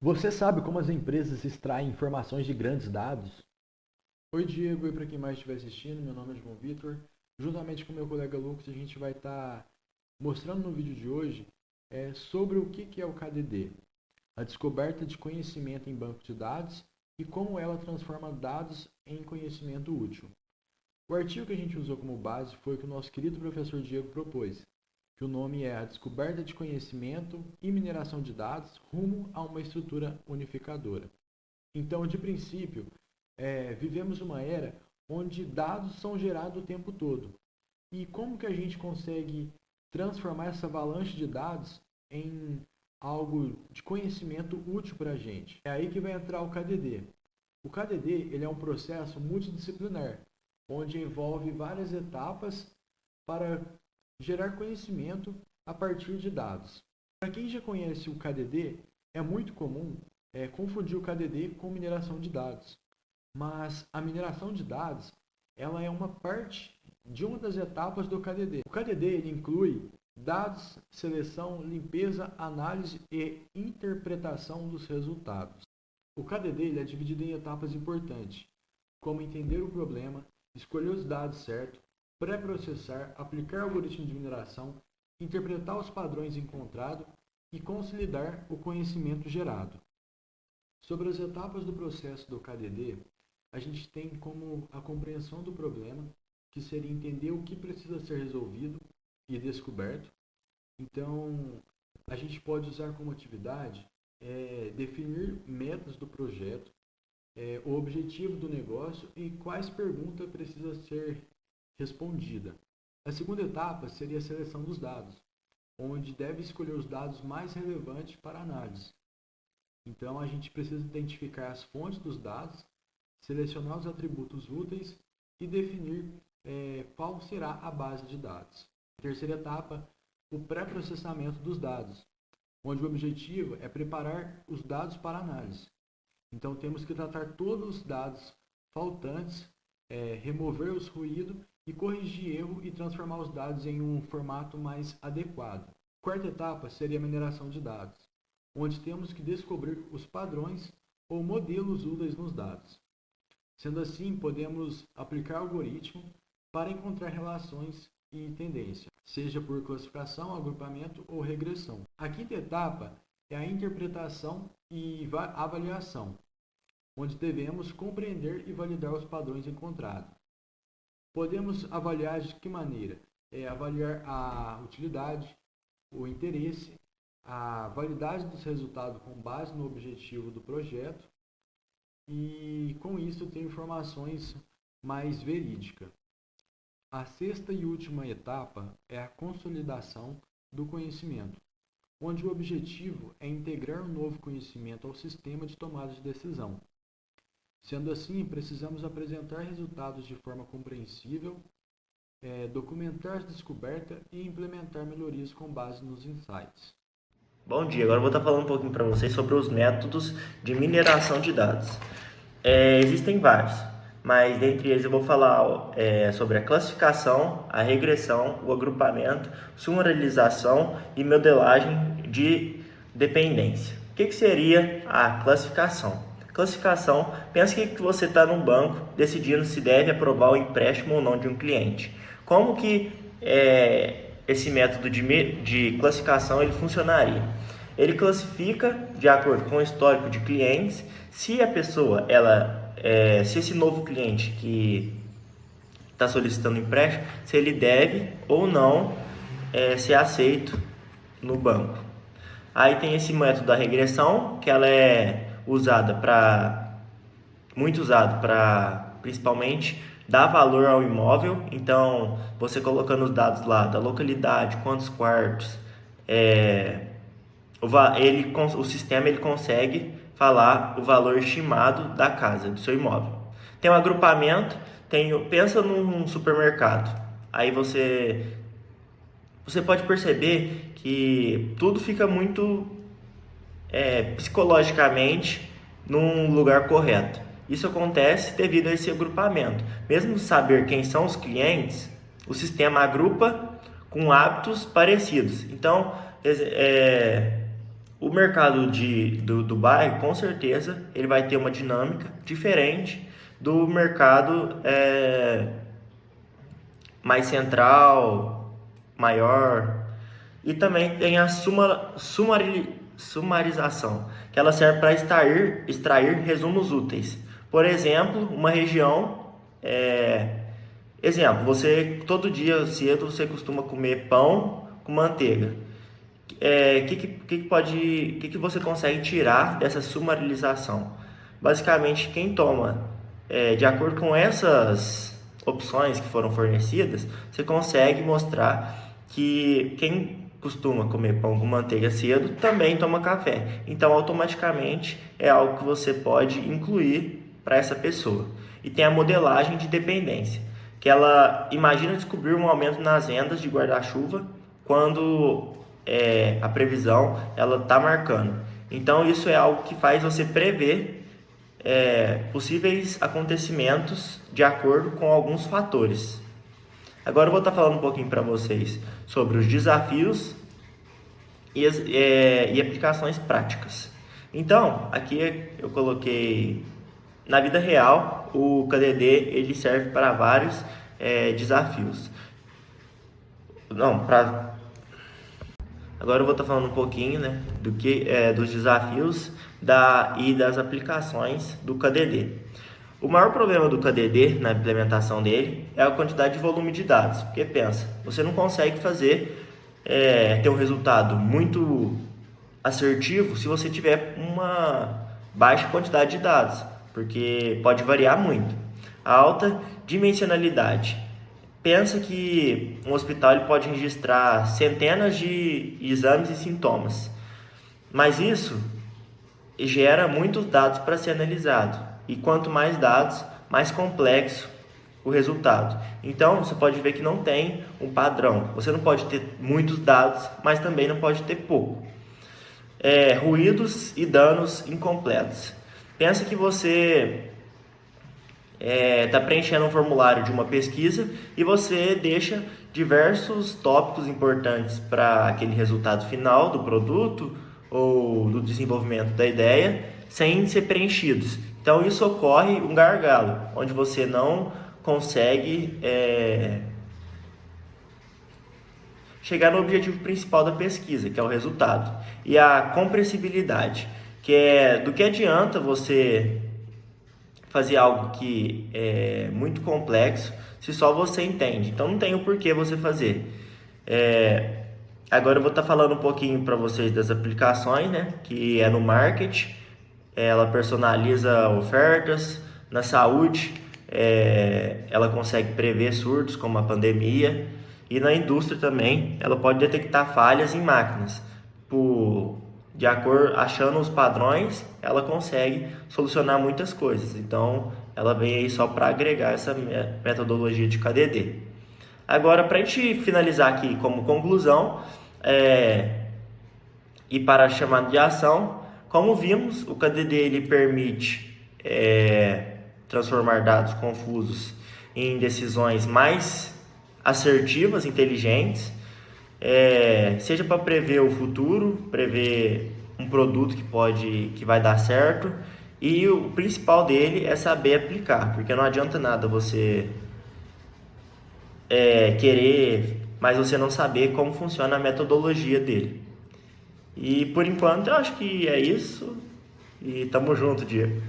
Você sabe como as empresas extraem informações de grandes dados? Oi, Diego, e para quem mais estiver assistindo, meu nome é João Vitor. Juntamente com meu colega Lucas, a gente vai estar mostrando no vídeo de hoje sobre o que é o KDD, a descoberta de conhecimento em banco de dados e como ela transforma dados em conhecimento útil. O artigo que a gente usou como base foi o que o nosso querido professor Diego propôs, que o nome é A Descoberta de Conhecimento e Mineração de Dados rumo a uma estrutura unificadora. Então, de princípio, vivemos uma era onde dados são gerados o tempo todo. E como que a gente consegue transformar essa avalanche de dados em algo de conhecimento útil para a gente? É aí que vai entrar o KDD. O KDD ele é um processo multidisciplinar, onde envolve várias etapas para gerar conhecimento a partir de dados. Para quem já conhece o KDD, é muito comum confundir o KDD com mineração de dados. Mas a mineração de dados ela é uma parte de uma das etapas do KDD. O KDD ele inclui dados, seleção, limpeza, análise e interpretação dos resultados. O KDD ele é dividido em etapas importantes, como entender o problema, escolher os dados certos, pré-processar, aplicar algoritmo de mineração, interpretar os padrões encontrados e consolidar o conhecimento gerado. Sobre as etapas do processo do KDD, a gente tem como a compreensão do problema, que seria entender o que precisa ser resolvido e descoberto. Então, a gente pode usar como atividade definir metas do projeto, o objetivo do negócio e quais perguntas precisa ser respondida. A segunda etapa seria a seleção dos dados, onde deve escolher os dados mais relevantes para análise. Então, a gente precisa identificar as fontes dos dados, selecionar os atributos úteis e definir qual será a base de dados. A terceira etapa, o pré-processamento dos dados, onde o objetivo é preparar os dados para análise. Então, temos que tratar todos os dados faltantes, remover os ruídos e corrigir erro e transformar os dados em um formato mais adequado. A quarta etapa seria a mineração de dados, onde temos que descobrir os padrões ou modelos úteis nos dados. Sendo assim, podemos aplicar algoritmo para encontrar relações e tendência, seja por classificação, agrupamento ou regressão. A quinta etapa é a interpretação e avaliação, onde devemos compreender e validar os padrões encontrados. Podemos avaliar de que maneira? Avaliar a utilidade, o interesse, a validade dos resultados com base no objetivo do projeto e com isso ter informações mais verídicas. A sexta e última etapa é a consolidação do conhecimento, onde o objetivo é integrar um novo conhecimento ao sistema de tomada de decisão. Sendo assim, precisamos apresentar resultados de forma compreensível, documentar as descobertas e implementar melhorias com base nos insights. Bom dia, agora eu vou estar falando um pouquinho para vocês sobre os métodos de mineração de dados. Existem vários, mas dentre eles eu vou falar sobre a classificação, a regressão, o agrupamento, sumarização e modelagem de dependência. O que seria a classificação? Classificação, pensa que você está num banco decidindo se deve aprovar o empréstimo ou não de um cliente. Como que esse método de classificação ele funcionaria? Ele classifica de acordo com o histórico de clientes, se a pessoa, se esse novo cliente que está solicitando empréstimo, se ele deve ou não ser aceito no banco. Aí tem esse método da regressão, que ela é muito usado para principalmente dar valor ao imóvel. Então, você colocando os dados lá da localidade, quantos quartos, o sistema ele consegue falar o valor estimado da casa, do seu imóvel. Tem um agrupamento, pensa num supermercado. Aí você pode perceber que tudo fica muito psicologicamente num lugar correto. Isso acontece devido a esse agrupamento. Mesmo saber quem são os clientes, o sistema agrupa com hábitos parecidos. Então, o mercado do bairro, com certeza, ele vai ter uma dinâmica diferente do mercado mais central, maior. E também tem a sumarização, que ela serve para extrair resumos úteis. Por exemplo, uma região, você todo dia cedo você costuma comer pão com manteiga. Que você consegue tirar dessa sumarização? Basicamente, quem toma, de acordo com essas opções que foram fornecidas, você consegue mostrar que quem costuma comer pão com manteiga cedo também toma café. Então, automaticamente, é algo que você pode incluir para essa pessoa. E tem a modelagem de dependência, que ela imagina descobrir um aumento nas vendas de guarda-chuva quando a previsão ela está marcando. Então, isso é algo que faz você prever possíveis acontecimentos de acordo com alguns fatores. Agora eu vou estar falando um pouquinho para vocês sobre os desafios e aplicações práticas. Então, aqui eu coloquei, na vida real, o KDD ele serve para vários desafios. Agora eu vou estar falando um pouquinho, dos desafios e das aplicações do KDD. O maior problema do KDD na implementação dele é a quantidade de volume de dados. Porque pensa, você não consegue ter um resultado muito assertivo se você tiver uma baixa quantidade de dados, porque pode variar muito. A alta dimensionalidade. Pensa que um hospital ele pode registrar centenas de exames e sintomas, mas isso gera muitos dados para ser analisado. E quanto mais dados, mais complexo o resultado. Então, você pode ver que não tem um padrão. Você não pode ter muitos dados, mas também não pode ter pouco. Ruídos e danos incompletos. Pensa que você está preenchendo um formulário de uma pesquisa e você deixa diversos tópicos importantes para aquele resultado final do produto ou do desenvolvimento da ideia sem ser preenchidos. Então, isso ocorre um gargalo, onde você não consegue chegar no objetivo principal da pesquisa, que é o resultado. E a compreensibilidade, que é do que adianta você fazer algo que é muito complexo se só você entende. Então, não tem o porquê você fazer. Agora eu vou estar falando um pouquinho para vocês das aplicações, que é no marketing. Ela personaliza ofertas. Na saúde, ela consegue prever surtos como a pandemia. E na indústria também, ela pode detectar falhas em máquinas. Achando os padrões, ela consegue solucionar muitas coisas. Então, ela vem aí só para agregar essa metodologia de KDD. Agora, para a gente finalizar aqui como conclusão, e para a chamada de ação, como vimos, o KDD ele permite transformar dados confusos em decisões mais assertivas, inteligentes, seja para prever o futuro, prever um produto que vai dar certo, e o principal dele é saber aplicar, porque não adianta nada você querer, mas você não saber como funciona a metodologia dele. E por enquanto eu acho que é isso. E tamo junto, Diego.